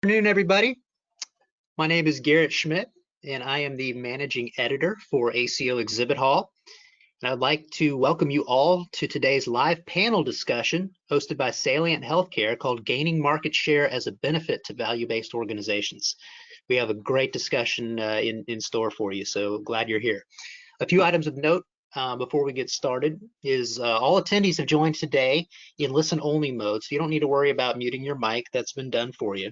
Good afternoon, everybody. My name is Garrett Schmidt, and I am the managing editor for ACO Exhibit Hall. And I'd like to welcome you all to today's live panel discussion hosted by Salient Healthcare called Gaining Market Share as a Benefit to Value-Based Organizations. We have a great discussion in store for you, so glad you're here. A few items of note before we get started is all attendees have joined today in listen-only mode, so you don't need to worry about muting your mic. That's been done for you.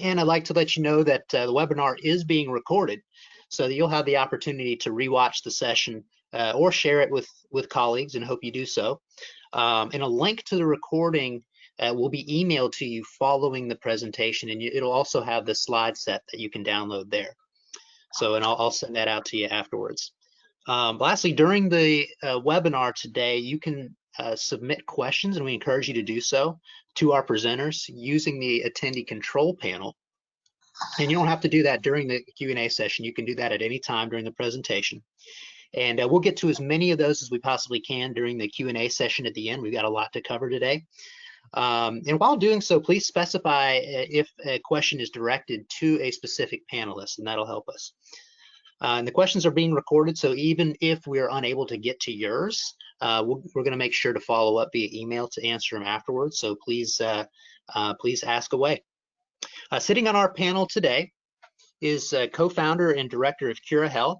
And I'd like to let you know that the webinar is being recorded so that you'll have the opportunity to rewatch the session or share it with colleagues, and hope you do so. And a link to the recording will be emailed to you following the presentation, and it'll also have the slide set that you can download there. So, and I'll send that out to you afterwards. Lastly, during the webinar today, you can submit questions, and we encourage you to do so to our presenters using the attendee control panel. And you don't have to do that during the Q&A session. You can do that at any time during the presentation. And we'll get to as many of those as we possibly can during the Q&A session at the end. We've got a lot to cover today. And while doing so, please specify if a question is directed to a specific panelist, and that'll help us. And the questions are being recorded, so even if we're unable to get to yours, we're going to make sure to follow up via email to answer them afterwards. So please, please ask away. Sitting on our panel today is co-founder and director of Cura Health,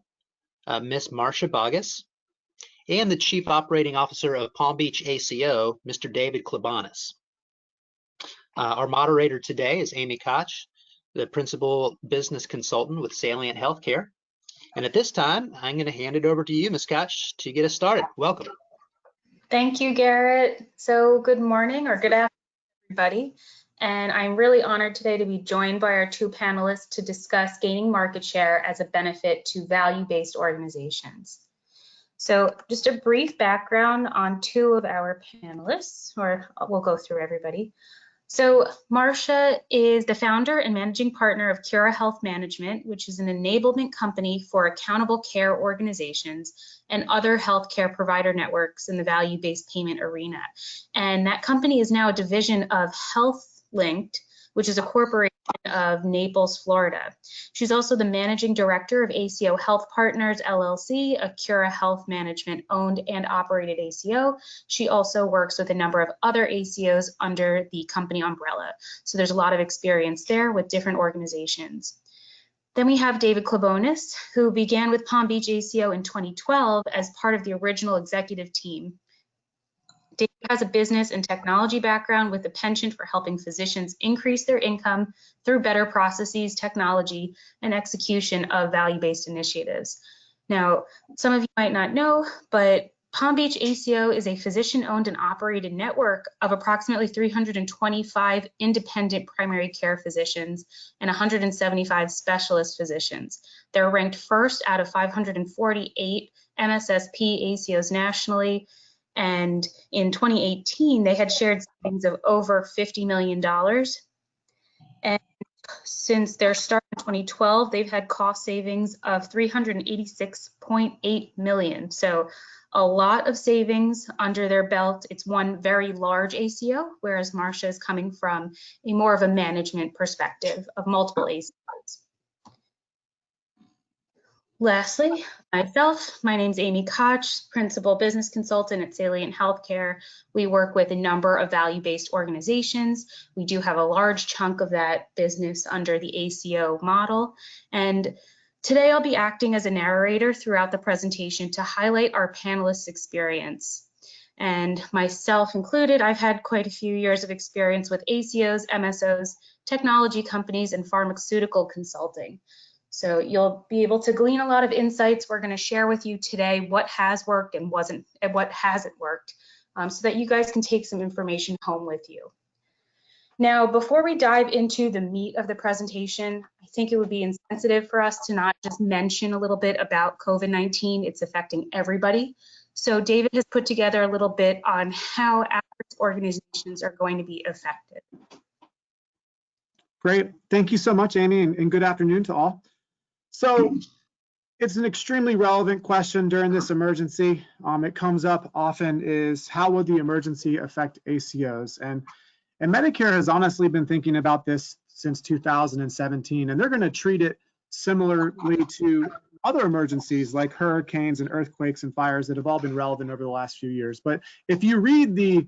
Miss Marsha Boggess, and the Chief Operating Officer of Palm Beach ACO, Mr. David Klebonis. Our moderator today is Amy Koch, the Principal Business Consultant with Salient Healthcare. And at this time, I'm going to hand it over to you, Ms. Koch, to get us started. Welcome. Thank you, Garrett. So good morning or good afternoon, everybody. And I'm really honored today to be joined by our two panelists to discuss gaining market share as a benefit to value-based organizations. So just a brief background on two of our panelists, or we'll go through everybody. So Marsha is the founder and managing partner of Cura Health Management, which is an enablement company for accountable care organizations and other healthcare provider networks in the value-based payment arena. And that company is now a division of HealthLinked, which is a corporation of Naples, Florida. She's also the managing director of ACO Health Partners, LLC, a Cura Health Management owned and operated ACO. She also works with a number of other ACOs under the company umbrella. So there's a lot of experience there with different organizations. Then we have David Klebonis, who began with Palm Beach ACO in 2012 as part of the original executive team. David has a business and technology background with a penchant for helping physicians increase their income through better processes, technology, and execution of value-based initiatives. Now, some of you might not know, but Palm Beach ACO is a physician-owned and operated network of approximately 325 independent primary care physicians and 175 specialist physicians. They're ranked first out of 548 MSSP ACOs nationally. And in 2018, they had shared savings of over $50 million. And since their start in 2012, they've had cost savings of $386.8 million. So a lot of savings under their belt. It's one very large ACO, whereas Marsha is coming from a more of a management perspective of multiple ACOs. Lastly, myself, my name's Amy Koch, Principal Business Consultant at Salient Healthcare. We work with a number of value-based organizations. We do have a large chunk of that business under the ACO model. And today I'll be acting as a narrator throughout the presentation to highlight our panelists' experience. And myself included, I've had quite a few years of experience with ACOs, MSOs, technology companies, and pharmaceutical consulting. So you'll be able to glean a lot of insights. We're going to share with you today what has worked and what hasn't worked, so that you guys can take some information home with you. Now, before we dive into the meat of the presentation, I think it would be insensitive for us to not just mention a little bit about COVID-19. It's affecting everybody. So David has put together a little bit on how at-risk organizations are going to be affected. Great. Thank you so much, Amy, and good afternoon to all. So it's an extremely relevant question during this emergency. It comes up often is how will the emergency affect ACOs? And Medicare has honestly been thinking about this since 2017, and they're going to treat it similarly to other emergencies like hurricanes and earthquakes and fires that have all been relevant over the last few years. But if you read the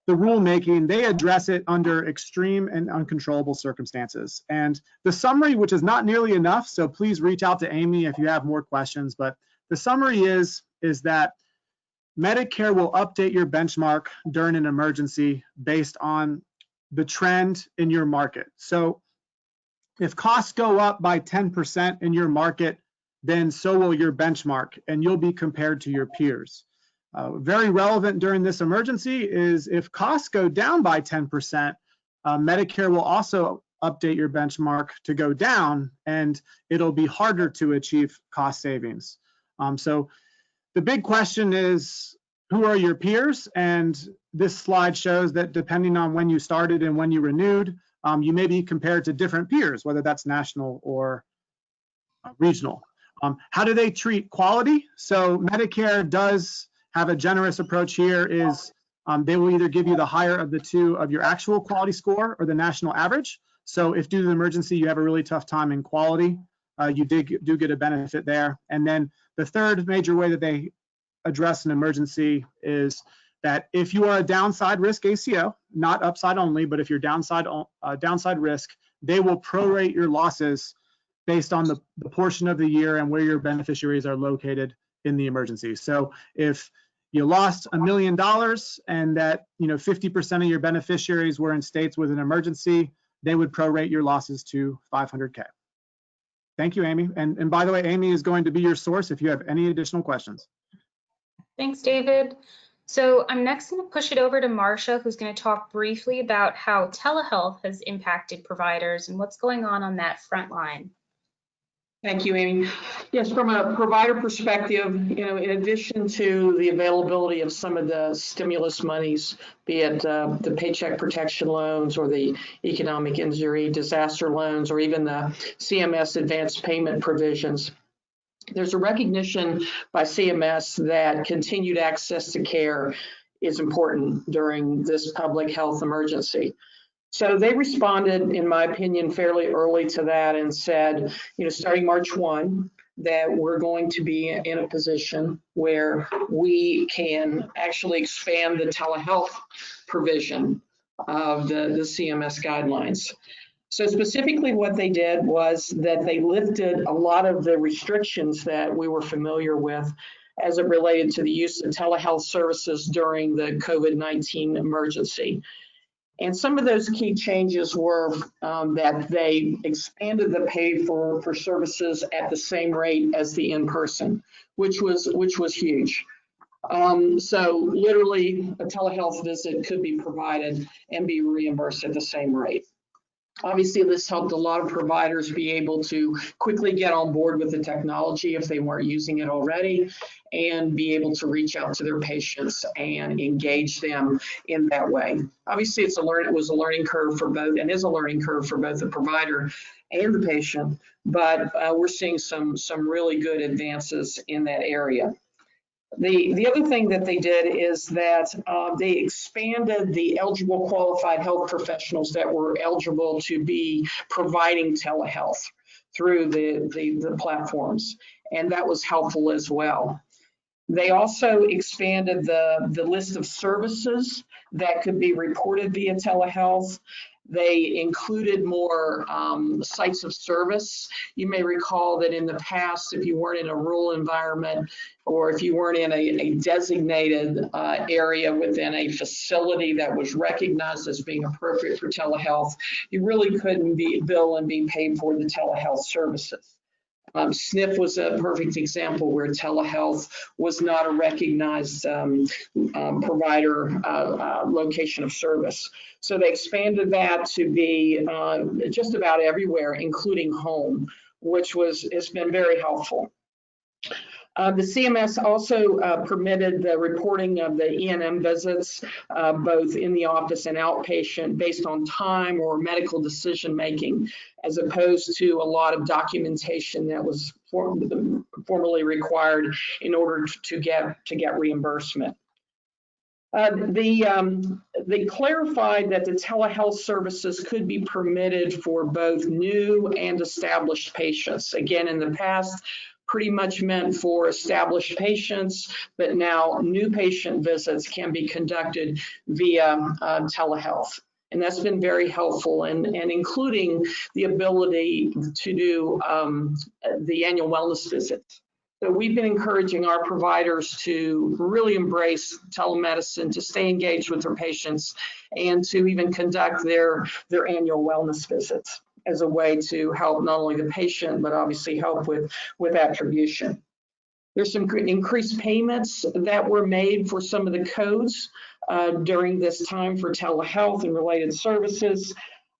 rulemaking, they address it under extreme and uncontrollable circumstances. And the summary, which is not nearly enough, so please reach out to Amy if you have more questions, but the summary is that Medicare will update your benchmark during an emergency based on the trend in your market. So if costs go up by 10% in your market, then so will your benchmark, and you'll be compared to your peers. Very relevant during this emergency is if costs go down by 10%, Medicare will also update your benchmark to go down, and it'll be harder to achieve cost savings. So the big question is, who are your peers? And this slide shows that depending on when you started and when you renewed, you may be compared to different peers, whether that's national or regional. How do they treat quality? So Medicare does have a generous approach here. Is they will either give you the higher of the two of your actual quality score or the national average. So if due to the emergency you have a really tough time in quality, you do get a benefit there. And then the third major way that they address an emergency is that if you are a downside risk ACO, not upside only, but if you're downside risk, they will prorate your losses based on the portion of the year and where your beneficiaries are located in the emergency. So if you lost $1 million and that 50% of your beneficiaries were in states with an emergency, they would prorate your losses to $500K. Thank you, Amy. And by the way, Amy is going to be your source if you have any additional questions. Thanks, David. So I'm next going to push it over to Marsha, who's going to talk briefly about how telehealth has impacted providers and what's going on that front line. Thank you, Amy. Yes, from a provider perspective, in addition to the availability of some of the stimulus monies, be it the paycheck protection loans or the economic injury disaster loans, or even the CMS advanced payment provisions, there's a recognition by CMS that continued access to care is important during this public health emergency. So they responded, in my opinion, fairly early to that and said, starting March 1, that we're going to be in a position where we can actually expand the telehealth provision of the CMS guidelines. So specifically what they did was that they lifted a lot of the restrictions that we were familiar with as it related to the use of telehealth services during the COVID-19 emergency. And some of those key changes were that they expanded the pay for services at the same rate as the in-person, which was huge. So literally a telehealth visit could be provided and be reimbursed at the same rate. Obviously, this helped a lot of providers be able to quickly get on board with the technology if they weren't using it already, and be able to reach out to their patients and engage them in that way. Obviously, it was a learning curve for both, and is a learning curve for both the provider and the patient, but we're seeing some really good advances in that area. The other thing that they did is that they expanded the eligible qualified health professionals that were eligible to be providing telehealth through the platforms, and that was helpful as well. They also expanded the list of services that could be reported via telehealth. They included more sites of service. You may recall that in the past, if you weren't in a rural environment or if you weren't in a designated area within a facility that was recognized as being appropriate for telehealth, you really couldn't bill and be paid for the telehealth services. SNF was a perfect example where telehealth was not a recognized provider location of service. So they expanded that to be just about everywhere, including home, which has been very helpful. The CMS also permitted the reporting of the E&M visits, both in the office and outpatient, based on time or medical decision making, as opposed to a lot of documentation that was formally required in order to get reimbursement. They clarified that the telehealth services could be permitted for both new and established patients. Again, in the past, pretty much meant for established patients, but now new patient visits can be conducted via telehealth. And that's been very helpful, and including the ability to do the annual wellness visits. So we've been encouraging our providers to really embrace telemedicine, to stay engaged with their patients, and to even conduct their annual wellness visits as a way to help not only the patient, but obviously help with attribution. There's some increased payments that were made for some of the codes during this time for telehealth and related services.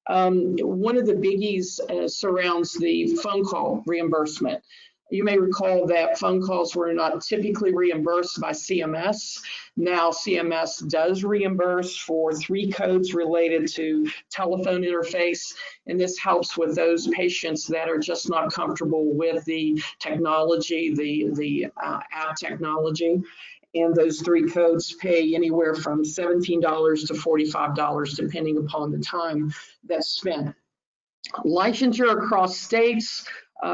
One of the biggies surrounds the phone call reimbursement. You may recall that phone calls were not typically reimbursed by CMS. Now CMS does reimburse for 3 codes related to telephone interface, and this helps with those patients that are just not comfortable with the technology, the app technology. And those 3 codes pay anywhere from $17 to $45, depending upon the time that's spent. Licensure across states,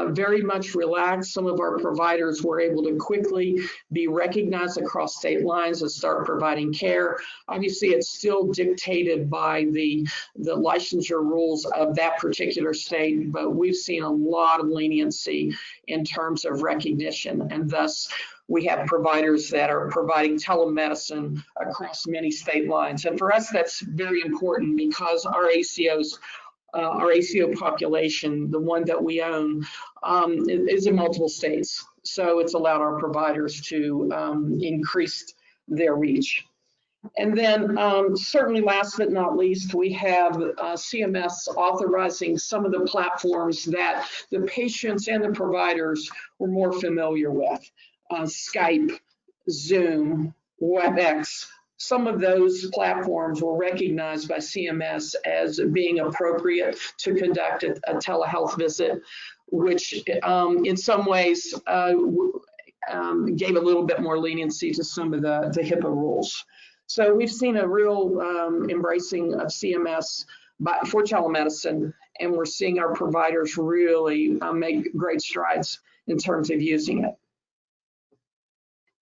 very much relaxed. Some of our providers were able to quickly be recognized across state lines and start providing care. Obviously, it's still dictated by the licensure rules of that particular state, but we've seen a lot of leniency in terms of recognition, and thus we have providers that are providing telemedicine across many state lines. And for us, that's very important because our ACOs, our ACO population, the one that we own, is in multiple states. So it's allowed our providers to increase their reach. And then certainly last but not least, we have CMS authorizing some of the platforms that the patients and the providers were more familiar with. Skype, Zoom, WebEx. Some of those platforms were recognized by CMS as being appropriate to conduct a telehealth visit, which in some ways gave a little bit more leniency to some of the HIPAA rules. So we've seen a real embracing of CMS for telemedicine, and we're seeing our providers really make great strides in terms of using it.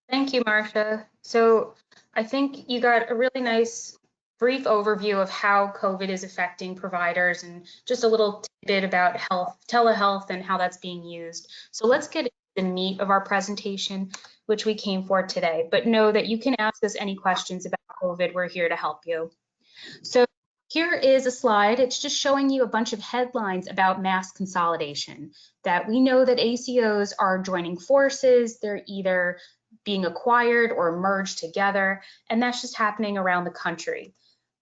Thank you, Marsha. So I think you got a really nice brief overview of how COVID is affecting providers and just a little bit about telehealth and how that's being used. So let's get into the meat of our presentation, which we came for today. But know that you can ask us any questions about COVID. We're here to help you. So here is a slide. It's just showing you a bunch of headlines about mass consolidation, that we know that ACOs are joining forces. They're either being acquired or merged together, and that's just happening around the country.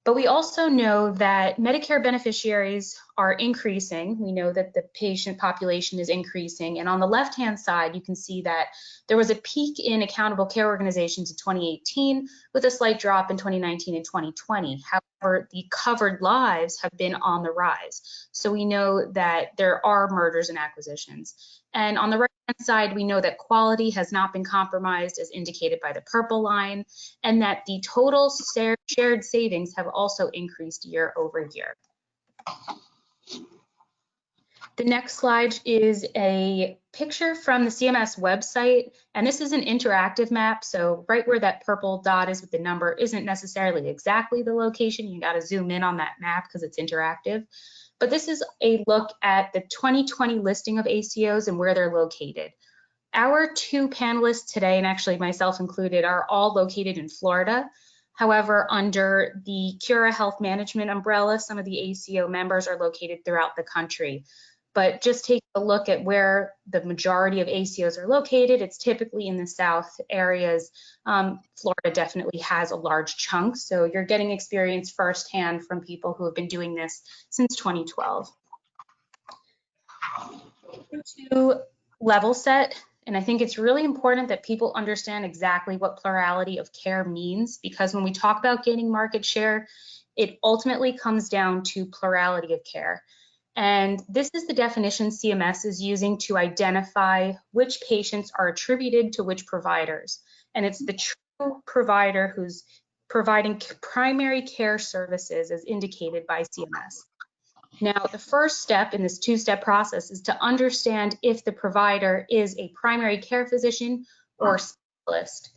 But we also know that Medicare beneficiaries are increasing. We know that the patient population is increasing. And on the left-hand side, you can see that there was a peak in accountable care organizations in 2018 with a slight drop in 2019 and 2020. However, the covered lives have been on the rise. So we know that there are mergers and acquisitions. And on the right-hand side, we know that quality has not been compromised as indicated by the purple line, and that the total shared savings have also increased year over year. The next slide is a picture from the CMS website, and this is an interactive map. So right where that purple dot is with the number isn't necessarily exactly the location. You got to zoom in on that map because it's interactive. But this is a look at the 2020 listing of ACOs and where they're located. Our 2 panelists today, and actually myself included, are all located in Florida. However, under the Cura Health Management umbrella, some of the ACO members are located throughout the country. But just take a look at where the majority of ACOs are located. It's typically in the South areas. Florida definitely has a large chunk, so you're getting experience firsthand from people who have been doing this since 2012. To level set, and I think it's really important that people understand exactly what plurality of care means, because when we talk about gaining market share, it ultimately comes down to plurality of care. And this is the definition CMS is using to identify which patients are attributed to which providers. And it's the true provider who's providing primary care services as indicated by CMS. Now, the first step in this two-step process is to understand if the provider is a primary care physician or specialist.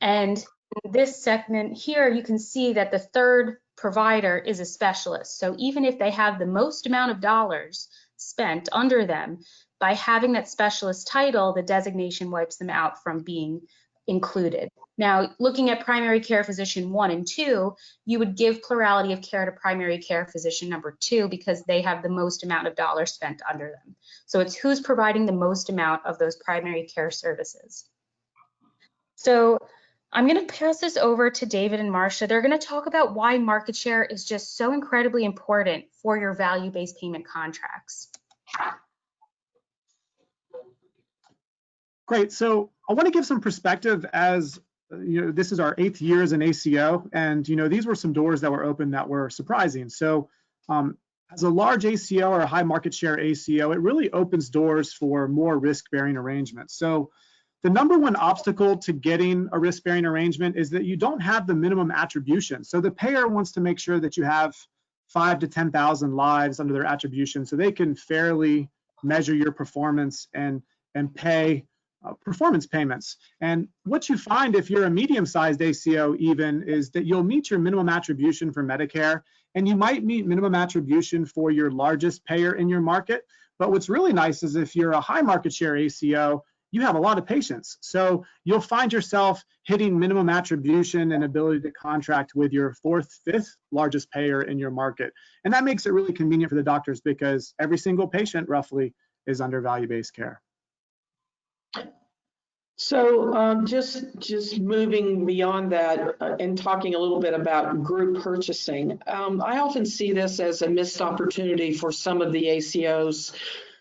And in this segment here, you can see that the third provider is a specialist. So even if they have the most amount of dollars spent under them, by having that specialist title, the designation wipes them out from being included. Now, looking at primary care physician 1 and 2, you would give plurality of care to primary care physician number 2 because they have the most amount of dollars spent under them. So it's who's providing the most amount of those primary care services. So I'm going to pass this over to David and Marsha. They're going to talk about why market share is just so incredibly important for your value-based payment contracts. Great. So I want to give some perspective as this is our 8th year as an ACO, and these were some doors that were open that were surprising. So as a large ACO or a high market share ACO, it really opens doors for more risk-bearing arrangements. So the number one obstacle to getting a risk-bearing arrangement is that you don't have the minimum attribution. So the payer wants to make sure that you have 5,000 to 10,000 lives under their attribution so they can fairly measure your performance and pay performance payments. And what you find if you're a medium-sized ACO even is that you'll meet your minimum attribution for Medicare, and you might meet minimum attribution for your largest payer in your market. But what's really nice is if you're a high market share ACO, you have a lot of patients. So you'll find yourself hitting minimum attribution and ability to contract with your 4th, 5th largest payer in your market. And that makes it really convenient for the doctors because every single patient roughly is under value-based care. So just moving beyond that and talking a little bit about group purchasing, I often see this as a missed opportunity for some of the ACOs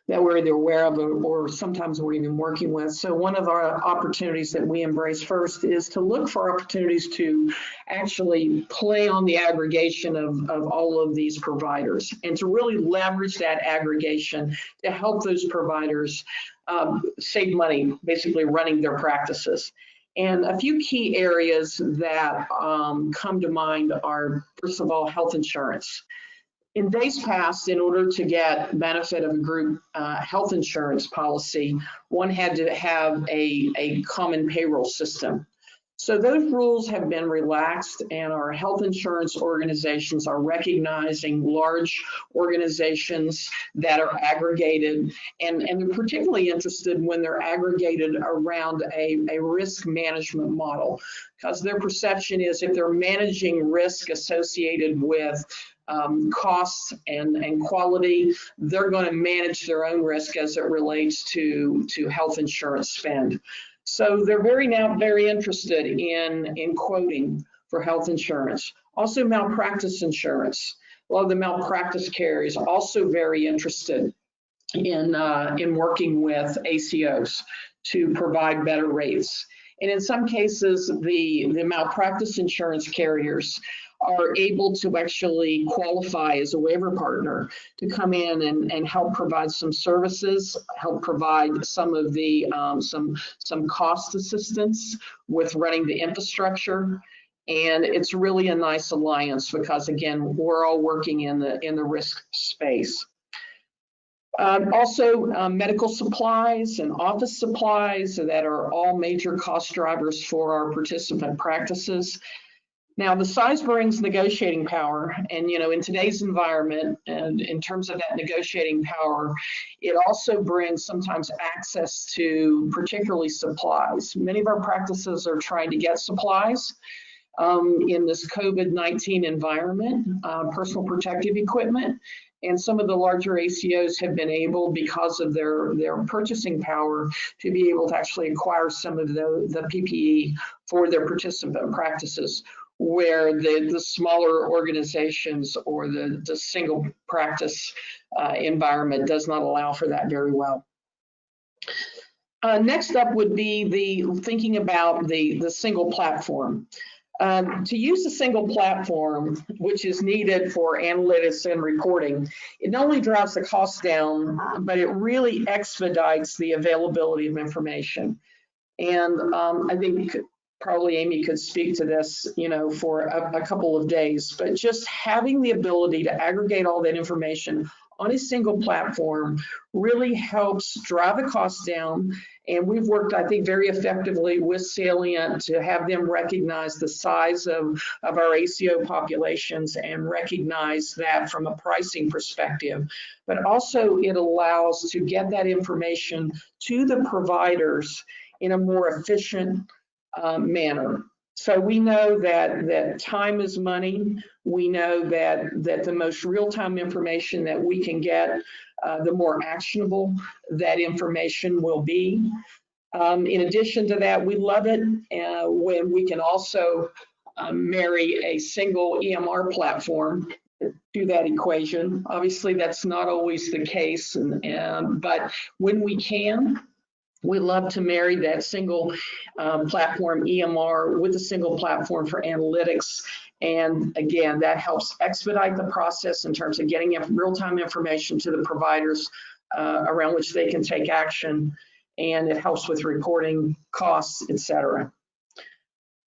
that we're either aware of or sometimes we're even working with. So one of our opportunities that we embrace first is to look for opportunities to actually play on the aggregation of all of these providers and to really leverage that aggregation to help those providers save money, basically running their practices. And a few key areas that come to mind are, first of all, health insurance. In days past, in order to get benefit of a group health insurance policy, one had to have a common payroll system. So those rules have been relaxed, and our health insurance organizations are recognizing large organizations that are aggregated, and they're particularly interested when they're aggregated around a risk management model, because their perception is if they're managing risk associated with costs and quality, they're going to manage their own risk as it relates to health insurance spend. So they're now very interested in quoting for health insurance. Also malpractice insurance. A lot of the malpractice carriers are also very interested in working with ACOs to provide better rates. And in some cases, the malpractice insurance carriers are able to actually qualify as a waiver partner to come in and help provide some services, help provide some of the some cost assistance with running the infrastructure. And it's really a nice alliance because, again, we're all working in the risk space. Also, medical supplies and office supplies that are all major cost drivers for our participant practices. Now, the size brings negotiating power, and in today's environment, and in terms of that negotiating power, it also brings sometimes access to particularly supplies. Many of our practices are trying to get supplies in this COVID-19 environment, personal protective equipment, and some of the larger ACOs have been able, because of their purchasing power, to be able to actually acquire some of the PPE for their participant practices, where the smaller organizations or the single practice environment does not allow for that very well. Next up would be thinking about the single platform. To use a single platform, which is needed for analytics and reporting, it not only drives the cost down, but it really expedites the availability of information. And I think probably Amy could speak to this, for a couple of days, but just having the ability to aggregate all that information on a single platform really helps drive the costs down. And we've worked, I think, very effectively with Salient to have them recognize the size of our ACO populations and recognize that from a pricing perspective. But also it allows to get that information to the providers in a more efficient manner. So we know that time is money. We know that the most real-time information that we can get, the more actionable that information will be. In addition to that, we love it when we can also marry a single EMR platform to that equation. Obviously, that's not always the case, but when we can, we love to marry that single platform EMR with a single platform for analytics. And again, that helps expedite the process in terms of getting real-time information to the providers around which they can take action. And it helps with reporting costs, et cetera.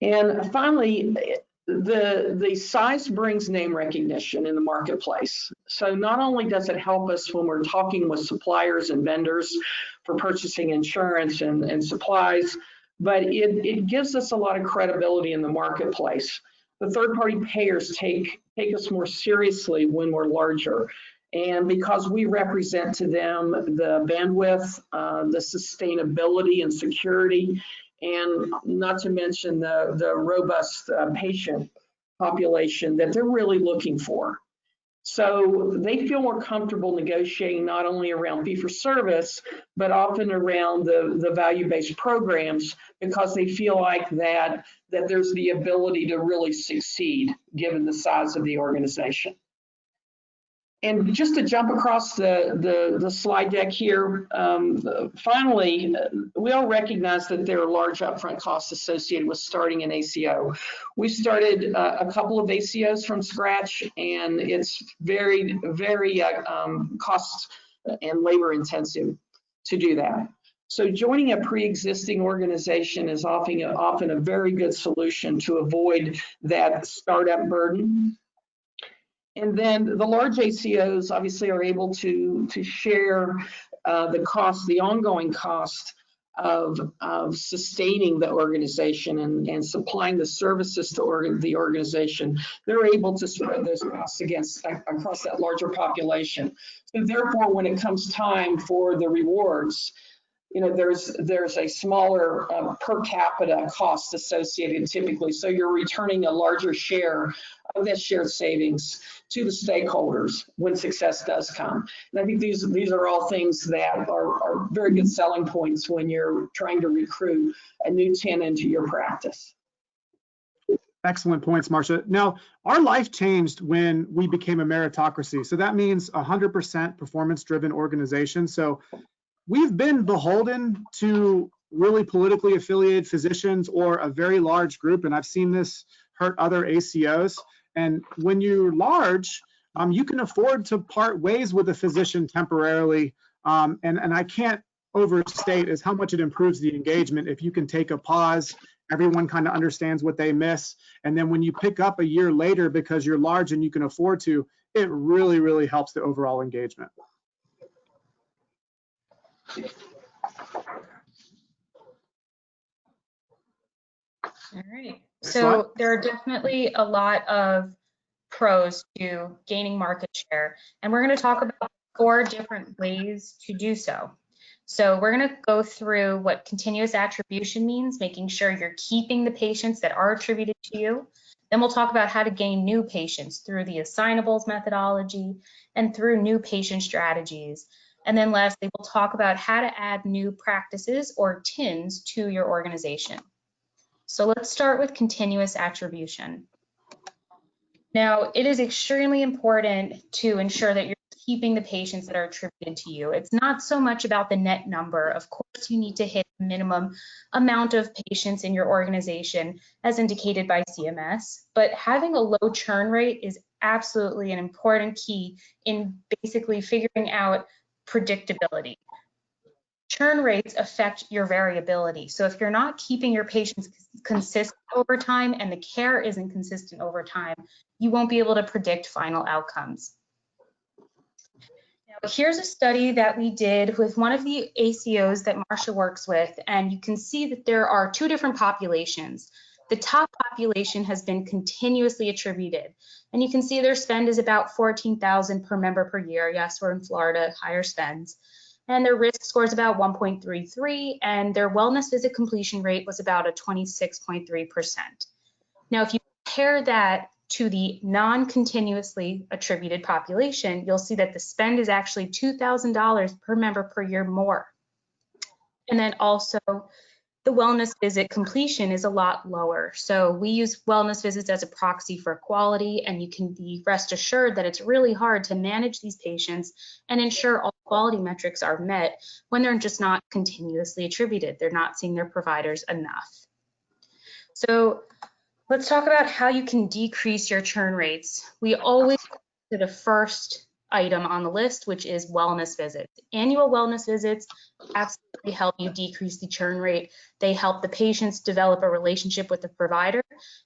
And finally, the size brings name recognition in the marketplace. So not only does it help us when we're talking with suppliers and vendors for purchasing insurance and supplies, but it gives us a lot of credibility in the marketplace. The third-party payers take us more seriously when we're larger. And because we represent to them the bandwidth, the sustainability and security, and not to mention the robust patient population that they're really looking for. So they feel more comfortable negotiating not only around fee-for-service, but often around the value-based programs, because they feel like that there's the ability to really succeed given the size of the organization. And just to jump across the slide deck here, finally, we all recognize that there are large upfront costs associated with starting an ACO. We started a couple of ACOs from scratch, and it's very, very cost and labor intensive to do that. So joining a pre-existing organization is often a very good solution to avoid that startup burden. And then the large ACOs obviously are able to share the ongoing cost of sustaining the organization and supplying the services to the organization. They're able to spread those costs across that larger population. So therefore, when it comes time for the rewards, there's a smaller per capita cost associated typically. So you're returning a larger share of that shared savings to the stakeholders when success does come. And I think these are all things that are very good selling points when you're trying to recruit a new tenant into your practice. Excellent points, Marsha. Now, our life changed when we became a meritocracy. So that means 100% performance-driven organization. So we've been beholden to really politically affiliated physicians or a very large group, and I've seen this hurt other ACOs. And when you're large, you can afford to part ways with a physician temporarily. And I can't overstate is how much it improves the engagement if you can take a pause, everyone kind of understands what they miss. And then when you pick up a year later because you're large and you can afford to, it really, really helps the overall engagement. All right. So there are definitely a lot of pros to gaining market share, and we're going to talk about 4 different ways to do so. So we're going to go through what continuous attribution means, making sure you're keeping the patients that are attributed to you. Then we'll talk about how to gain new patients through the assignables methodology and through new patient strategies. And then lastly, we'll talk about how to add new practices or TINs to your organization. So let's start with continuous attribution. Now, it is extremely important to ensure that you're keeping the patients that are attributed to you. It's not so much about the net number. Of course, you need to hit the minimum amount of patients in your organization as indicated by CMS, but having a low churn rate is absolutely an important key in basically figuring out predictability. churn rates affect your variability. So if you're not keeping your patients consistent over time and the care isn't consistent over time, you won't be able to predict final outcomes. Now, here's a study that we did with one of the ACOs that Marsha works with, and you can see that there are two different populations. The top population has been continuously attributed, and you can see their spend is about $14,000 per member per year. Yes, we're in Florida, higher spends. And their risk score is about 1.33, and their wellness visit completion rate was about a 26.3%. Now, if you compare that to the non-continuously attributed population, you'll see that the spend is actually $2,000 per member per year more. And then also the wellness visit completion is a lot lower. So we use wellness visits as a proxy for quality, and you can be rest assured that it's really hard to manage these patients and ensure all quality metrics are met when they're just not continuously attributed. They're not seeing their providers enough. So let's talk about how you can decrease your churn rates. We always go to the first item on the list, which is wellness visits. Annual wellness visits absolutely help you decrease the churn rate. They help the patients develop a relationship with the provider,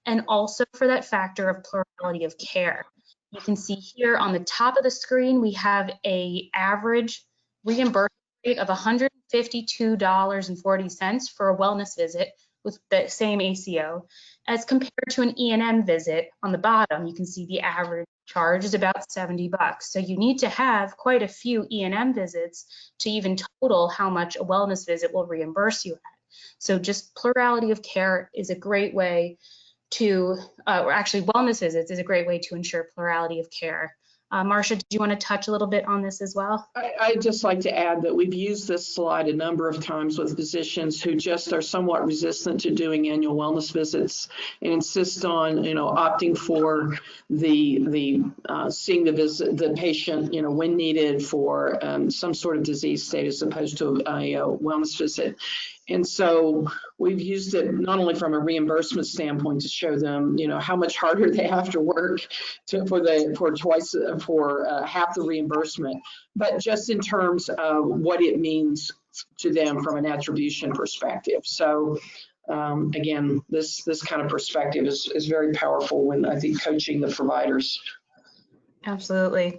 and also for that factor of plurality of care. You can see here on the top of the screen, we have an average reimbursement rate of $152.40 for a wellness visit with the same ACO, as compared to an E&M visit. On the bottom, you can see the average charge is about $70. So you need to have quite a few E&M visits to even total how much a wellness visit will reimburse you at. So just plurality of care is a great way to, or actually wellness visits is a great way to ensure plurality of care. Marsha, did you want to touch a little bit on this as well? I'd just like to add that we've used this slide a number of times with physicians who just are somewhat resistant to doing annual wellness visits and insist on, opting for the seeing the patient, when needed for some sort of disease state as opposed to a wellness visit. And so we've used it not only from a reimbursement standpoint to show them, how much harder they have to work for half the reimbursement, but just in terms of what it means to them from an attribution perspective. So again, this kind of perspective is very powerful when I think coaching the providers. Absolutely.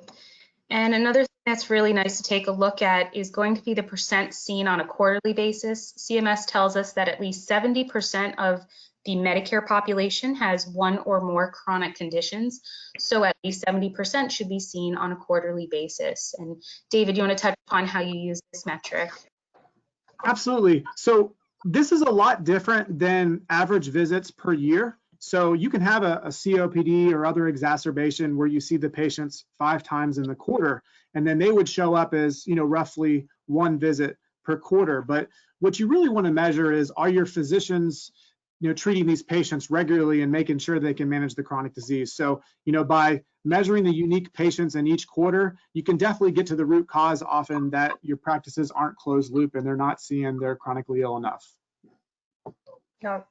And another thing that's really nice to take a look at is going to be the percent seen on a quarterly basis. CMS tells us that at least 70% of the Medicare population has one or more chronic conditions. So at least 70% should be seen on a quarterly basis. And David, you want to touch upon how you use this metric? Absolutely. So this is a lot different than average visits per year. So you can have a COPD or other exacerbation where you see the patients 5 times in the quarter, and then they would show up as, roughly 1 visit per quarter. But what you really want to measure is, are your physicians, treating these patients regularly and making sure they can manage the chronic disease? So, by measuring the unique patients in each quarter, you can definitely get to the root cause often that your practices aren't closed loop and they're not seeing they're chronically ill enough. Yeah.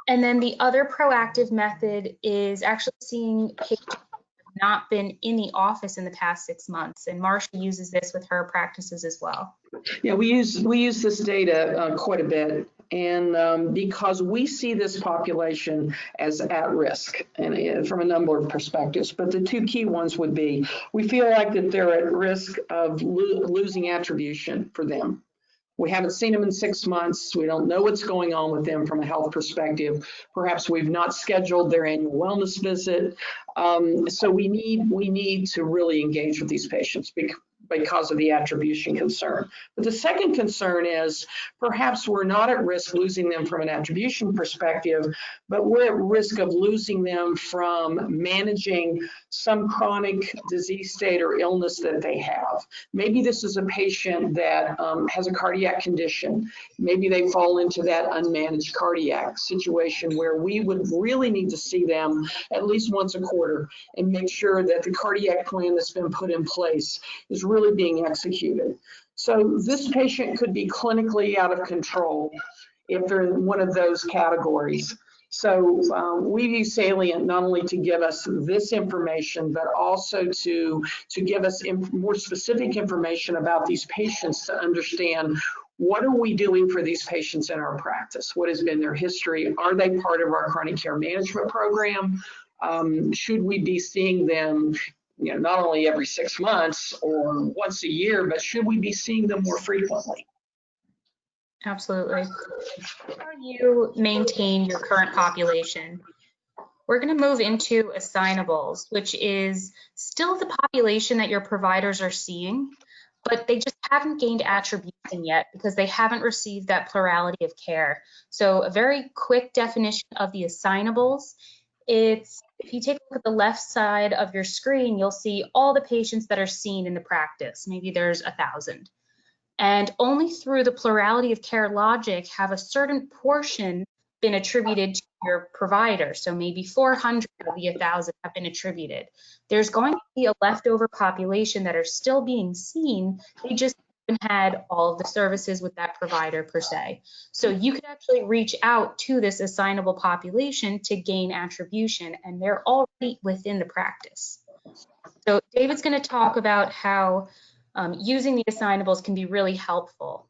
And then the other proactive method is actually seeing patients who have not been in the office in the past 6 months. And Marsha uses this with her practices as well. Yeah, we use this data quite a bit, and because we see this population as at risk, and from a number of perspectives. But the 2 key ones would be, we feel like that they're at risk of losing attribution for them. We haven't seen them in 6 months. We don't know what's going on with them from a health perspective. Perhaps we've not scheduled their annual wellness visit. So we need to really engage with these patients because of the attribution concern. But the second concern is perhaps we're not at risk losing them from an attribution perspective, but we're at risk of losing them from managing some chronic disease state or illness that they have. Maybe this is a patient that has a cardiac condition. Maybe they fall into that unmanaged cardiac situation where we would really need to see them at least once a quarter and make sure that the cardiac plan that's been put in place is really being executed. So this patient could be clinically out of control if they're in one of those categories. So we use Salient not only to give us this information, but also to give us more specific information about these patients to understand what are we doing for these patients in our practice? What has been their history? Are they part of our chronic care management program? Should we be seeing them, not only every 6 months or once a year, but should we be seeing them more frequently? Absolutely. How you maintain your current population? We're going to move into assignables, which is still the population that your providers are seeing, but they just haven't gained attribution yet because they haven't received that plurality of care. So a very quick definition of the assignables, it's if you take a look at the left side of your screen, you'll see all the patients that are seen in the practice. Maybe there's 1,000. And only through the plurality of care logic have a certain portion been attributed to your provider. So maybe 400 of the 1,000 have been attributed. There's going to be a leftover population that are still being seen. They just haven't had all of the services with that provider per se. So you could actually reach out to this assignable population to gain attribution, and they're already within the practice. So David's going to talk about how using the assignables can be really helpful.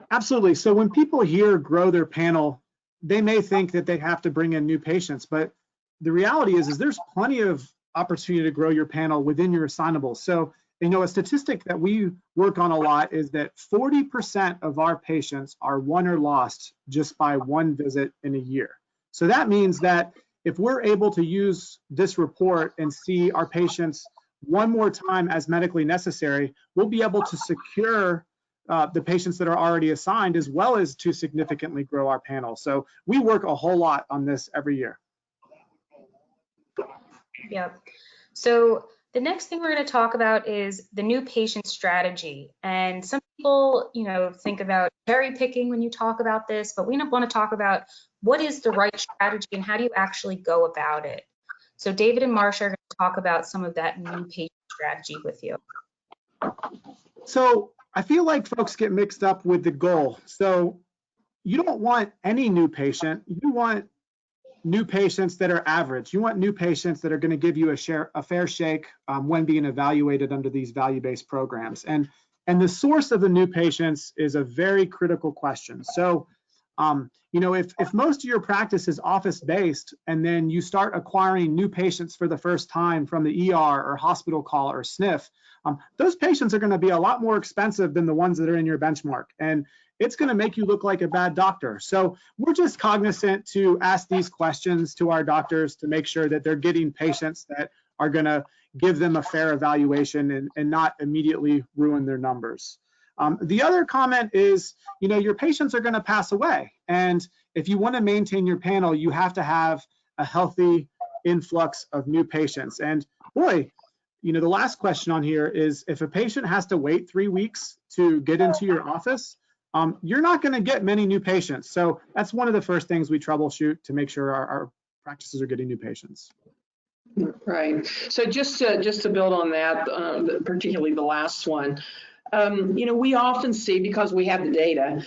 Absolutely. So when people hear grow their panel, they may think that they have to bring in new patients, but the reality is there's plenty of opportunity to grow your panel within your assignables. So, a statistic that we work on a lot is that 40% of our patients are won or lost just by one visit in a year. So that means that if we're able to use this report and see our patients one more time as medically necessary, we'll be able to secure the patients that are already assigned, as well as to significantly grow our panel. So we work a whole lot on this every year. Yep. So the next thing we're going to talk about is the new patient strategy. And some people, think about cherry picking when you talk about this, but we want to talk about what is the right strategy and how do you actually go about it. So David and Marsha are going to talk about some of that new patient strategy with you. So I feel like folks get mixed up with the goal. So you don't want any new patient. You want new patients that are average. You want new patients that are going to give you a fair shake when being evaluated under these value-based programs. And the source of the new patients is a very critical question. So if most of your practice is office-based and then you start acquiring new patients for the first time from the ER or hospital call or SNF, those patients are going to be a lot more expensive than the ones that are in your benchmark. And it's going to make you look like a bad doctor. So we're just cognizant to ask these questions to our doctors to make sure that they're getting patients that are going to give them a fair evaluation and not immediately ruin their numbers. The other comment is, your patients are going to pass away. And if you want to maintain your panel, you have to have a healthy influx of new patients. And boy, the last question on here is, if a patient has to wait 3 weeks to get into your office, you're not going to get many new patients. So that's one of the first things we troubleshoot to make sure our practices are getting new patients. Right. So just to build on that, particularly the last one, we often see, because we have the data,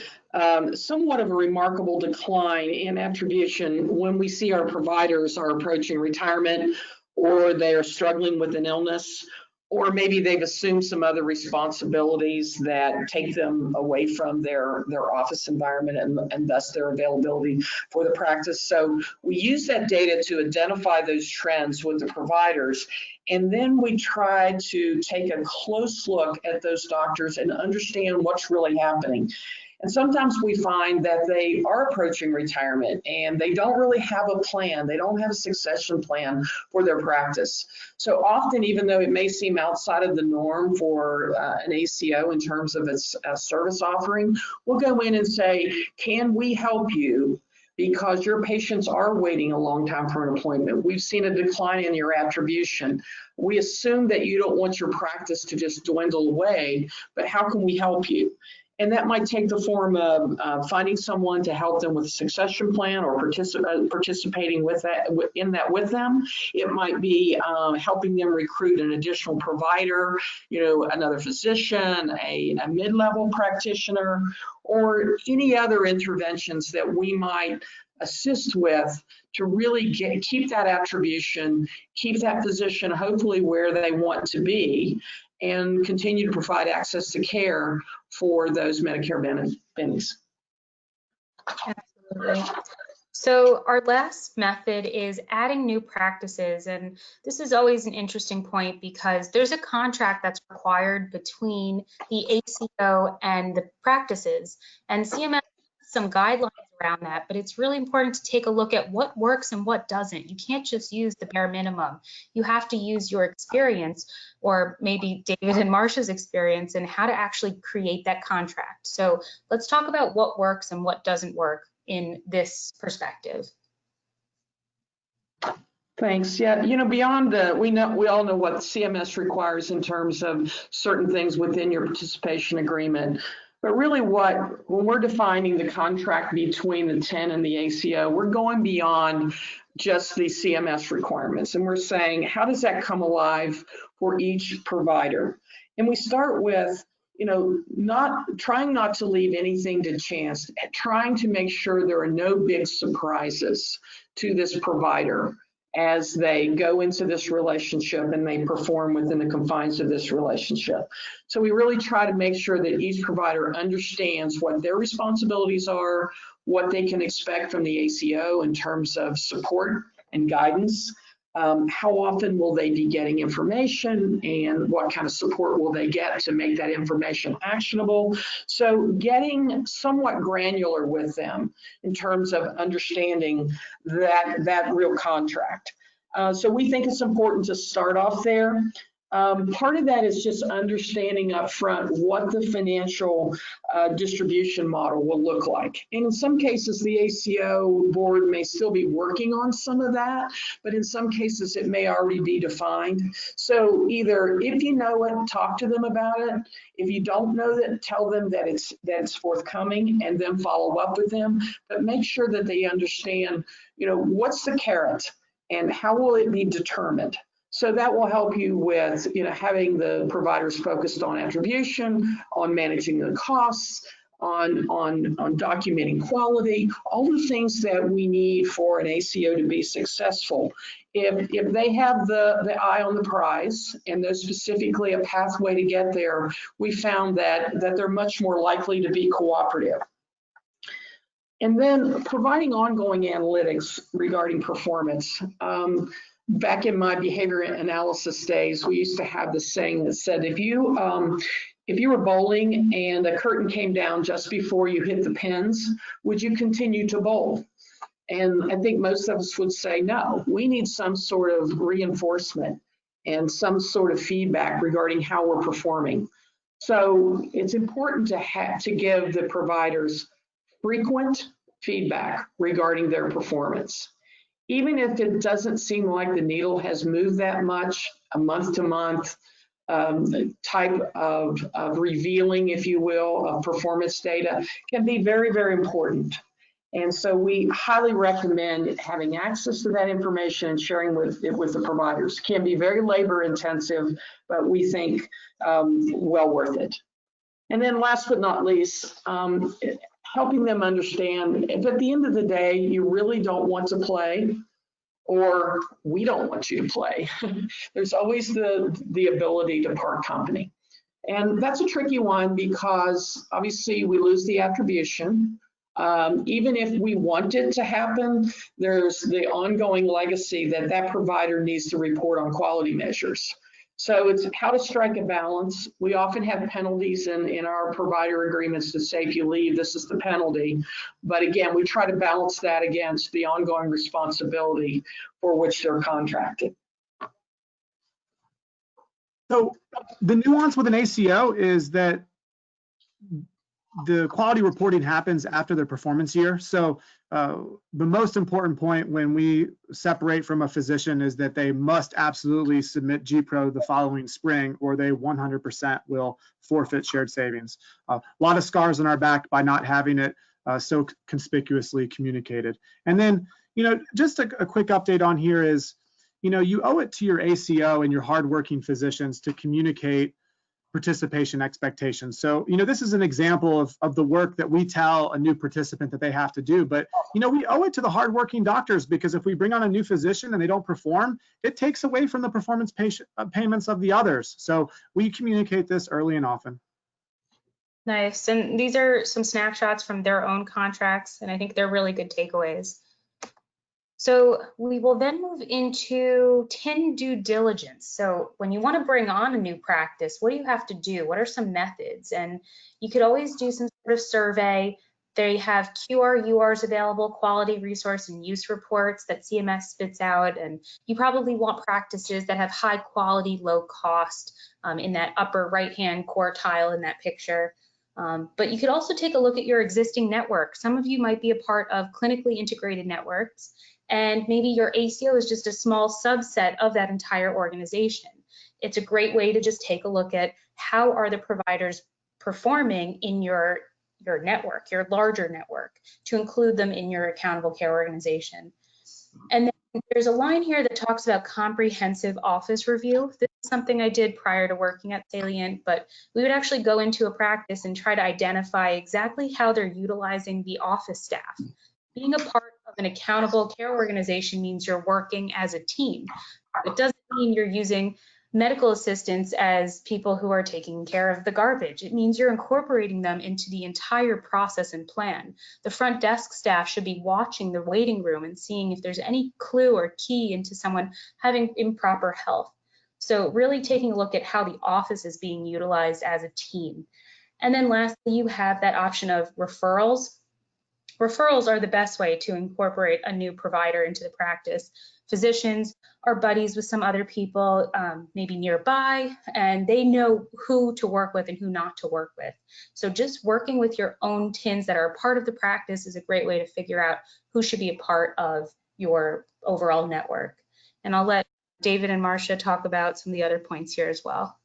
somewhat of a remarkable decline in attribution when we see our providers are approaching retirement, or they are struggling with an illness, or maybe they've assumed some other responsibilities that take them away from their office environment and thus their availability for the practice. So we use that data to identify those trends with the providers, and then we try to take a close look at those doctors and understand what's really happening. And sometimes we find that they are approaching retirement and they don't really have a plan. They don't have a succession plan for their practice. So often, even though it may seem outside of the norm for an ACO in terms of its service offering, we'll go in and say, can we help you? Because your patients are waiting a long time for an appointment. We've seen a decline in your attribution. We assume that you don't want your practice to just dwindle away, but how can we help you? And that might take the form of finding someone to help them with a succession plan, or participating in that with them. It might be helping them recruit an additional provider, another physician, a mid-level practitioner, or any other interventions that we might assist with to really keep that attribution, keep that physician hopefully where they want to be, and continue to provide access to care for those Medicare benefits. Absolutely. So our last method is adding new practices. And this is always an interesting point because there's a contract that's required between the ACO and the practices. And CMS has some guidelines around that, but it's really important to take a look at what works and what doesn't. You can't just use the bare minimum. You have to use your experience, or maybe David and Marsha's experience, and how to actually create that contract. So let's talk about what works and what doesn't work in this perspective. Thanks. Yeah, beyond we all know what CMS requires in terms of certain things within your participation agreement. But really when we're defining the contract between the TEN and the ACO, we're going beyond just the CMS requirements. And we're saying, how does that come alive for each provider? And we start with, trying not to leave anything to chance, trying to make sure there are no big surprises to this provider as they go into this relationship and they perform within the confines of this relationship. So we really try to make sure that each provider understands what their responsibilities are, what they can expect from the ACO in terms of support and guidance. How often will they be getting information, and what kind of support will they get to make that information actionable? So getting somewhat granular with them in terms of understanding that real contract. So we think it's important to start off there. Part of that is just understanding up front what the financial distribution model will look like. And in some cases, the ACO board may still be working on some of that, but in some cases it may already be defined. So either if you know it, talk to them about it. If you don't know that, tell them that it's forthcoming and then follow up with them. But make sure that they understand, what's the carrot and how will it be determined. So that will help you with, having the providers focused on attribution, on managing the costs, on documenting quality, all the things that we need for an ACO to be successful. If they have the eye on the prize and there's specifically a pathway to get there, we found that they're much more likely to be cooperative. And then providing ongoing analytics regarding performance. Back in my behavior analysis days, we used to have this saying that said, if you were bowling and a curtain came down just before you hit the pins, would you continue to bowl? And I think most of us would say no. We need some sort of reinforcement and some sort of feedback regarding how we're performing. So it's important to give the providers frequent feedback regarding their performance. Even if it doesn't seem like the needle has moved that much, a month-to-month type of revealing, if you will, of performance data can be very, very important. And so we highly recommend having access to that information and sharing it with the providers. It can be very labor intensive, but we think well worth it. And then last but not least, helping them understand if at the end of the day, you really don't want to play, or we don't want you to play, there's always the ability to part company. And that's a tricky one because obviously we lose the attribution. Even if we want it to happen, there's the ongoing legacy that provider needs to report on quality measures. So it's how to strike a balance. We often have penalties in our provider agreements to say, if you leave, this is the penalty. But again, we try to balance that against the ongoing responsibility for which they're contracted. So the nuance with an ACO is that the quality reporting happens after their performance year. So the most important point when we separate from a physician is that they must absolutely submit GPRO the following spring, or they 100% will forfeit shared savings. A lot of scars on our back by not having it so conspicuously communicated. And then, just a quick update on here is, you owe it to your ACO and your hardworking physicians to communicate participation expectations. So, this is an example of the work that we tell a new participant that they have to do. But, we owe it to the hardworking doctors, because if we bring on a new physician and they don't perform, it takes away from the performance payments of the others. So we communicate this early and often. Nice. And these are some snapshots from their own contracts, and I think they're really good takeaways. So we will then move into TIN due diligence. So when you want to bring on a new practice, what do you have to do? What are some methods? And you could always do some sort of survey. They have QRs available, quality resource and use reports that CMS spits out. And you probably want practices that have high quality, low cost in that upper right-hand quartile in that picture. But you could also take a look at your existing network. Some of you might be a part of clinically integrated networks, and maybe your ACO is just a small subset of that entire organization. It's a great way to just take a look at how are the providers performing in your network, your larger network, to include them in your accountable care organization. And then there's a line here that talks about comprehensive office review. This is something I did prior to working at Salient, but we would actually go into a practice and try to identify exactly how they're utilizing the office staff. Being a part of an accountable care organization means you're working as a team. It doesn't mean you're using medical assistants as people who are taking care of the garbage. It means you're incorporating them into the entire process and plan. The front desk staff should be watching the waiting room and seeing if there's any clue or key into someone having improper health. So really taking a look at how the office is being utilized as a team. And then lastly, you have that option of referrals. Referrals are the best way to incorporate a new provider into the practice. Physicians are buddies with some other people, maybe nearby, and they know who to work with and who not to work with. So just working with your own TINs that are a part of the practice is a great way to figure out who should be a part of your overall network. And I'll let David and Marsha talk about some of the other points here as well.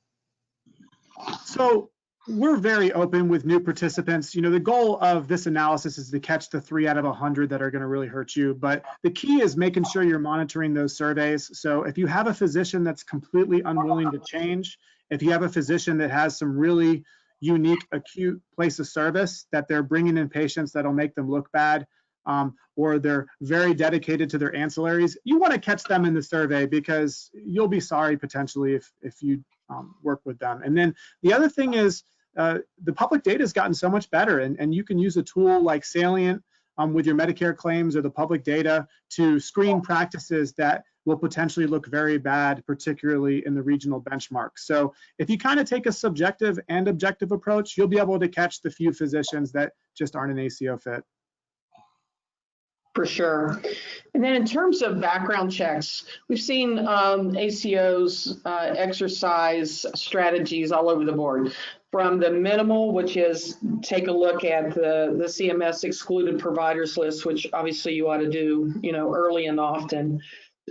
So we're very open with new participants. The goal of this analysis is to catch the 3 out of 100 that are going to really hurt you. But the key is making sure you're monitoring those surveys. So if you have a physician that's completely unwilling to change, if you have a physician that has some really unique acute place of service that they're bringing in patients that'll make them look bad, or they're very dedicated to their ancillaries, you want to catch them in the survey, because you'll be sorry potentially if you work with them. And then the other thing is, the public data has gotten so much better, and you can use a tool like Salient with your Medicare claims or the public data to screen practices that will potentially look very bad, particularly in the regional benchmarks. So if you kind of take a subjective and objective approach, you'll be able to catch the few physicians that just aren't an ACO fit. For sure. And then in terms of background checks, we've seen ACOs exercise strategies all over the board. From the minimal, which is take a look at the CMS excluded providers list, which obviously you ought to do, early and often,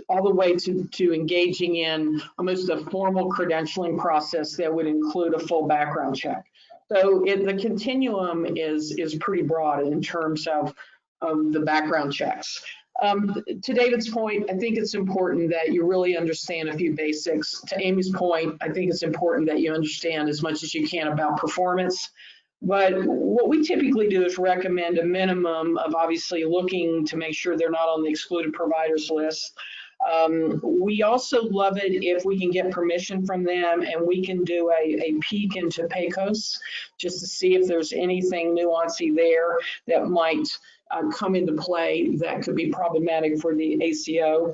all the way to engaging in almost a formal credentialing process that would include a full background check. So the continuum is pretty broad in terms of the background checks. To David's point, I think it's important that you really understand a few basics. To Amy's point, I think it's important that you understand as much as you can about performance. But what we typically do is recommend a minimum of obviously looking to make sure they're not on the excluded providers list. We also love it if we can get permission from them and we can do a peek into PACOS just to see if there's anything nuancy there that might come into play that could be problematic for the ACO.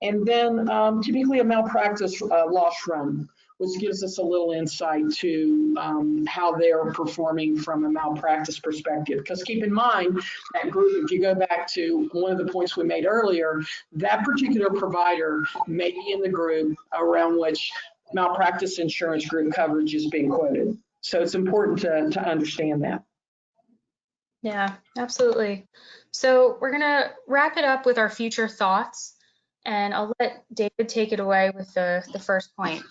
And then typically a malpractice loss run, which gives us a little insight to how they're performing from a malpractice perspective. Because keep in mind, that group, if you go back to one of the points we made earlier, that particular provider may be in the group around which malpractice insurance group coverage is being quoted. So it's important to understand that. Yeah, absolutely. So we're going to wrap it up with our future thoughts, and I'll let David take it away with the first point.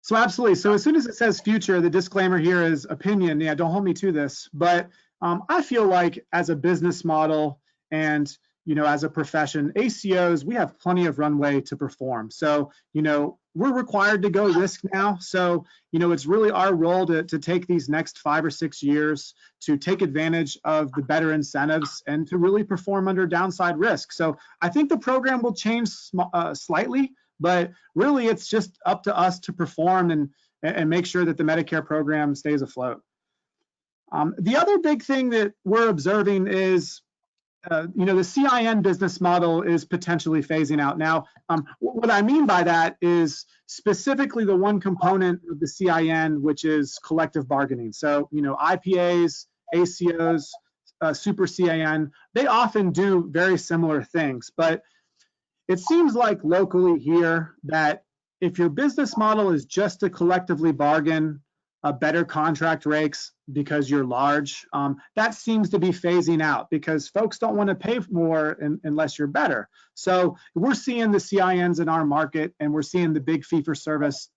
So absolutely. So as soon as it says future, the disclaimer here is opinion. Yeah, don't hold me to this. But I feel like as a business model and, as a profession, ACOs, we have plenty of runway to perform. So, we're required to go risk now. So, it's really our role to take these next 5 or 6 years to take advantage of the better incentives and to really perform under downside risk. So I think the program will change slightly, but really it's just up to us to perform and make sure that the Medicare program stays afloat. The other big thing that we're observing is the CIN business model is potentially phasing out. Now, what I mean by that is specifically the one component of the CIN, which is collective bargaining. So, IPAs, ACOs, Super CIN, they often do very similar things. But it seems like locally here that if your business model is just to collectively bargain better contract rates because you're large, that seems to be phasing out because folks don't want to pay more unless you're better. So we're seeing the CINs in our market, and we're seeing the big fee-for-service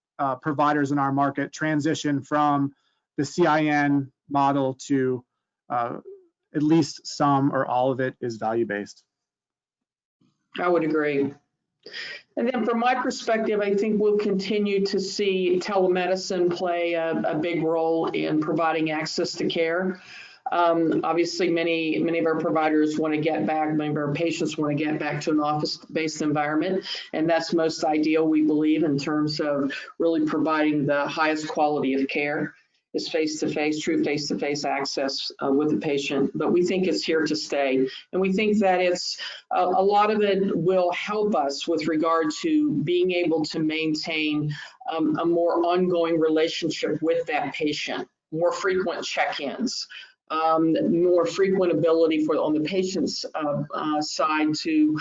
providers in our market transition from the CIN model to at least some or all of it is value-based. I would agree. And then from my perspective, I think we'll continue to see telemedicine play a big role in providing access to care. Obviously, many of our providers want to get back, many of our patients want to get back to an office-based environment, and that's most ideal, we believe, in terms of really providing the highest quality of care. Is face-to-face, true face-to-face access with the patient, but we think it's here to stay. And we think that it's a lot of it will help us with regard to being able to maintain a more ongoing relationship with that patient, more frequent check-ins, more frequent ability on the patient's side to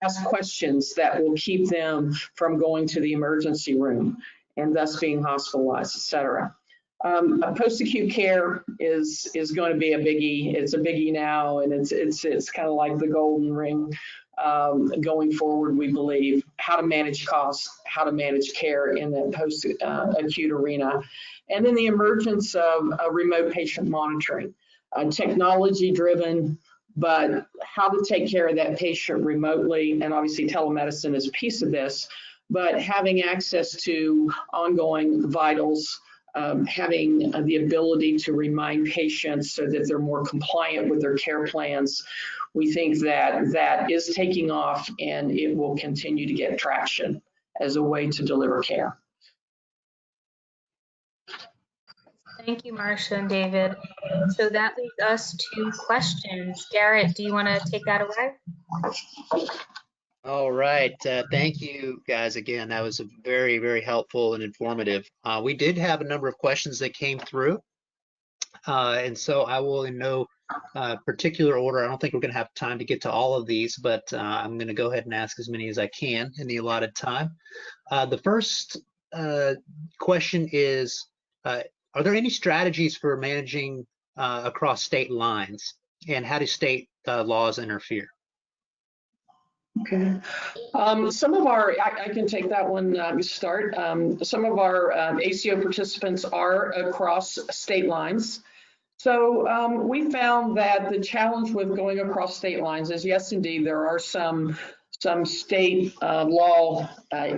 ask questions that will keep them from going to the emergency room and thus being hospitalized, et cetera. Post-acute care is going to be a biggie. It's a biggie now, and it's kind of like the golden ring going forward. We believe how to manage costs, how to manage care in the post-acute arena, and then the emergence of remote patient monitoring, technology-driven, but how to take care of that patient remotely, and obviously telemedicine is a piece of this. But having access to ongoing vitals. Having the ability to remind patients so that they're more compliant with their care plans. We think that is taking off, and it will continue to get traction as a way to deliver care. Thank you, Marsha and David. So that leads us to questions. Garrett, do you want to take that away? All right. Thank you, guys. Again, that was very, very helpful and informative. We did have a number of questions that came through. And so I will, in no particular order, I don't think we're going to have time to get to all of these, but I'm going to go ahead and ask as many as I can in the allotted time. The first question is, are there any strategies for managing across state lines, and how do state laws interfere? Okay. Some of our, I can take that one, start. Some of our ACO participants are across state lines. So we found that the challenge with going across state lines is, yes, indeed, there are some state law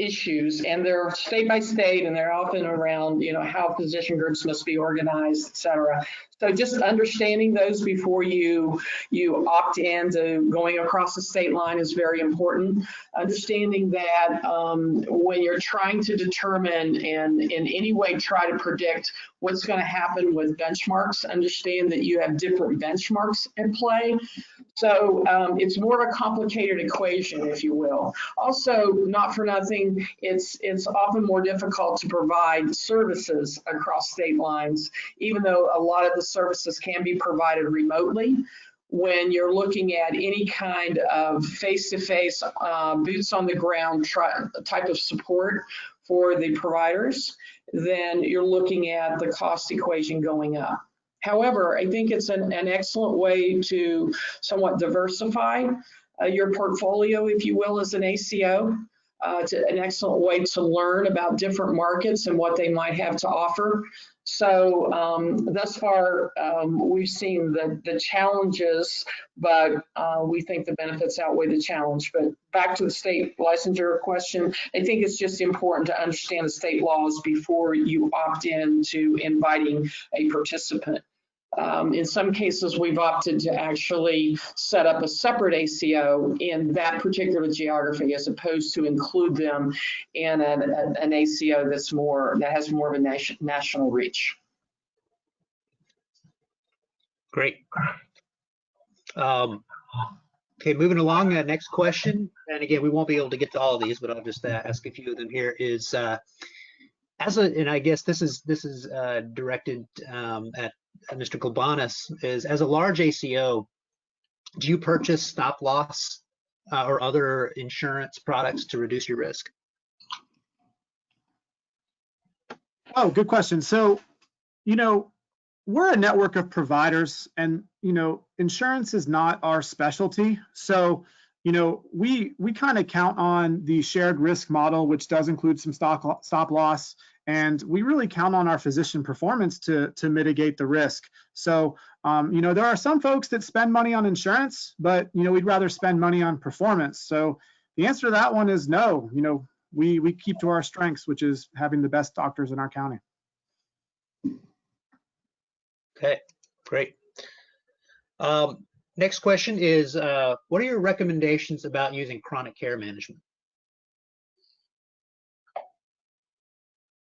issues, and they're state by state, and they're often around, how physician groups must be organized, et cetera. So just understanding those before you opt into going across the state line is very important. Understanding that when you're trying to determine and in any way try to predict what's going to happen with benchmarks, understand that you have different benchmarks in play. So it's more of a complicated equation, if you will. Also, not for nothing, it's often more difficult to provide services across state lines, even though a lot of the services can be provided remotely. When you're looking at any kind of face-to-face, boots on the ground type of support for the providers, then you're looking at the cost equation going up. However, I think it's an excellent way to somewhat diversify your portfolio, if you will, as an ACO. It's an excellent way to learn about different markets and what they might have to offer. So thus far, we've seen the challenges, but we think the benefits outweigh the challenge. But back to the state licensure question, I think it's just important to understand the state laws before you opt in to inviting a participant. In some cases, we've opted to actually set up a separate ACO in that particular geography, as opposed to include them in an ACO that has more of a national reach. Great. Okay, moving along. Next question, and again, we won't be able to get to all of these, but I'll just ask a few of them here. Is and I guess this is directed at Mr. Klebonis, is as a large ACO, do you purchase stop loss or other insurance products to reduce your risk? Oh, good question. So, we're a network of providers, and, insurance is not our specialty. So, we kind of count on the shared risk model, which does include some stop loss, and we really count on our physician performance to mitigate the risk. So, there are some folks that spend money on insurance, but, we'd rather spend money on performance. So the answer to that one is no. We keep to our strengths, which is having the best doctors in our county. Okay, great. Next question is, what are your recommendations about using chronic care management?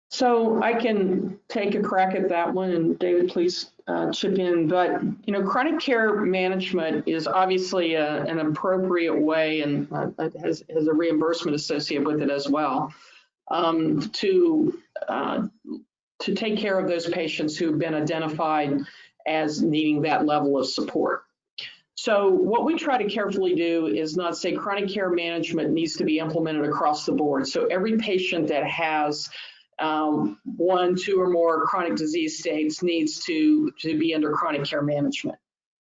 So I can take a crack at that one, and David, please chip in. But chronic care management is obviously an appropriate way, and has a reimbursement associated with it as well, to take care of those patients who've been identified as needing that level of support. So what we try to carefully do is not say chronic care management needs to be implemented across the board. So every patient that has 1, 2, or more chronic disease states needs to be under chronic care management.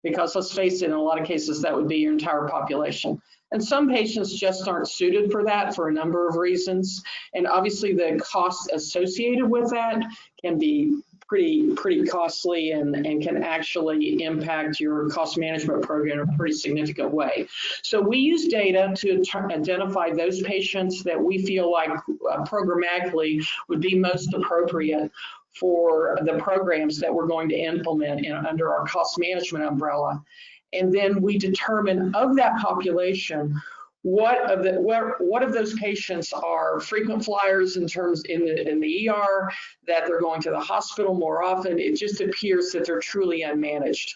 Because let's face it, in a lot of cases, that would be your entire population. And some patients just aren't suited for that for a number of reasons. And obviously the costs associated with that can be pretty costly, and can actually impact your cost management program in a pretty significant way. So we use data to identify those patients that we feel like programmatically would be most appropriate for the programs that we're going to implement under our cost management umbrella. And then we determine of that population, what of those patients are frequent flyers in the ER, that they're going to the hospital more often. It just appears that they're truly unmanaged.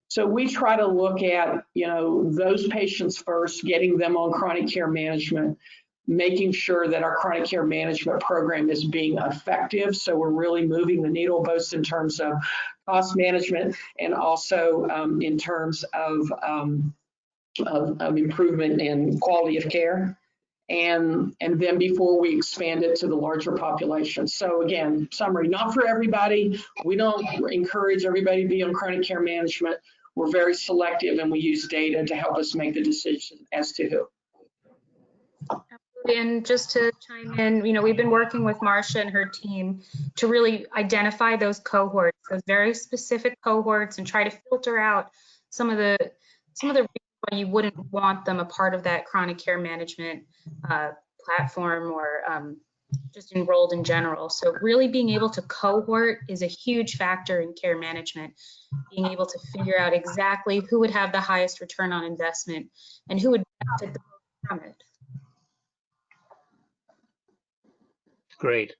So we try to look at those patients first, getting them on chronic care management, making sure that our chronic care management program is being effective. So we're really moving the needle, both in terms of cost management and also in terms of improvement in quality of care, and then before we expand it to the larger population. So again, summary, not for everybody. We don't encourage everybody to be on chronic care management. We're very selective, and we use data to help us make the decision as to who. And just to chime in, we've been working with Marsha and her team to really identify those cohorts, those very specific cohorts, and try to filter out some of the reasons why you wouldn't want them a part of that chronic care management platform, or just enrolled in general. So really being able to cohort is a huge factor in care management, being able to figure out exactly who would have the highest return on investment and who would benefit the most from it. Great.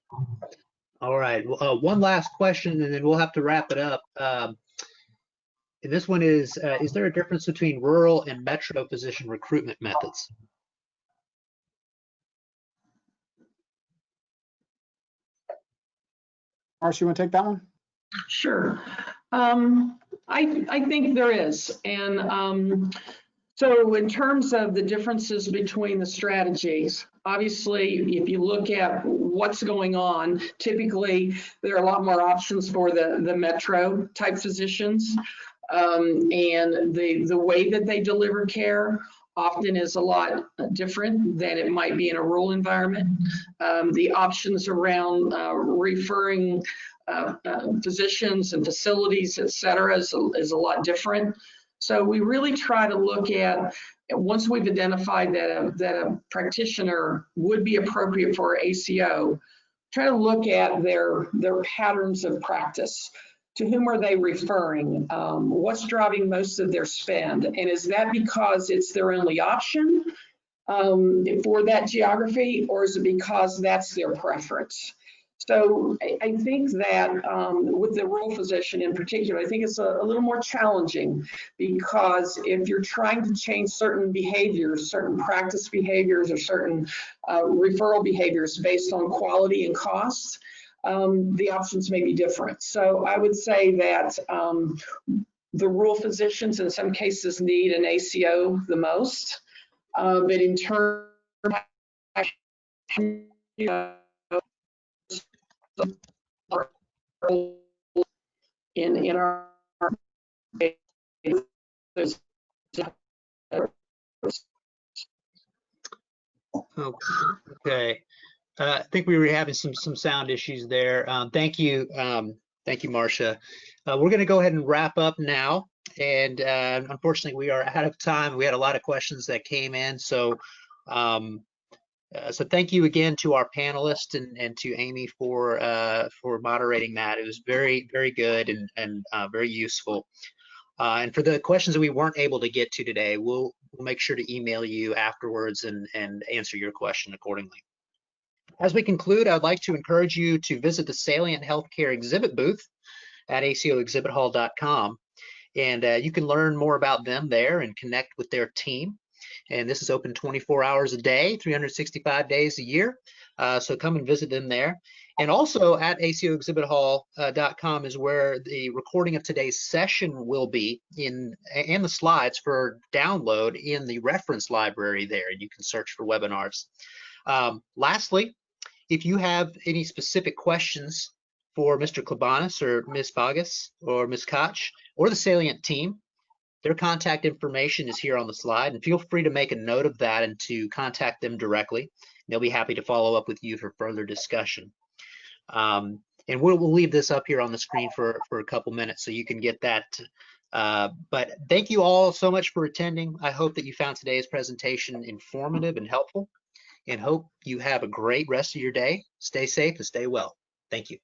All right. One last question, and then we'll have to wrap it up. And this one is there a difference between rural and metro physician recruitment methods? Marsha, you want to take that one? Sure. I think there is. And so in terms of the differences between the strategies, obviously, if you look at what's going on, typically there are a lot more options for the metro type physicians. And the way that they deliver care often is a lot different than it might be in a rural environment. The options around referring physicians and facilities, et cetera, is a lot different. So we really try to look at, once we've identified that a practitioner would be appropriate for ACO, try to look at their patterns of practice. To whom are they referring? What's driving most of their spend? And is that because it's their only option for that geography, or is it because that's their preference? So I think that with the rural physician in particular, I think it's a little more challenging, because if you're trying to change certain behaviors, certain practice behaviors, or certain referral behaviors based on quality and cost, the options may be different. So I would say that the rural physicians in some cases need an ACO the most, but in terms in our Okay. I think we were having some sound issues there. Thank you, Marsha. We're going to go ahead and wrap up now. And unfortunately, we are out of time. We had a lot of questions that came in. So thank you again to our panelists and to Amy for moderating that. It was very, very good and very useful. And for the questions that we weren't able to get to today, we'll make sure to email you afterwards and answer your question accordingly. As we conclude, I'd like to encourage you to visit the Salient Healthcare exhibit booth at acoexhibithall.com. And you can learn more about them there and connect with their team. And this is open 24 hours a day, 365 days a year. So come and visit them there. And also at acoexhibithall.com is where the recording of today's session will be and the slides for download in the reference library there. You can search for webinars. Lastly, if you have any specific questions for Mr. Klebonis or Ms. Boggess or Ms. Koch or the Salient team, their contact information is here on the slide, and feel free to make a note of that and to contact them directly. They'll be happy to follow up with you for further discussion. And we'll leave this up here on the screen for a couple minutes so you can get that. But thank you all so much for attending. I hope that you found today's presentation informative and helpful, and hope you have a great rest of your day. Stay safe and stay well. Thank you.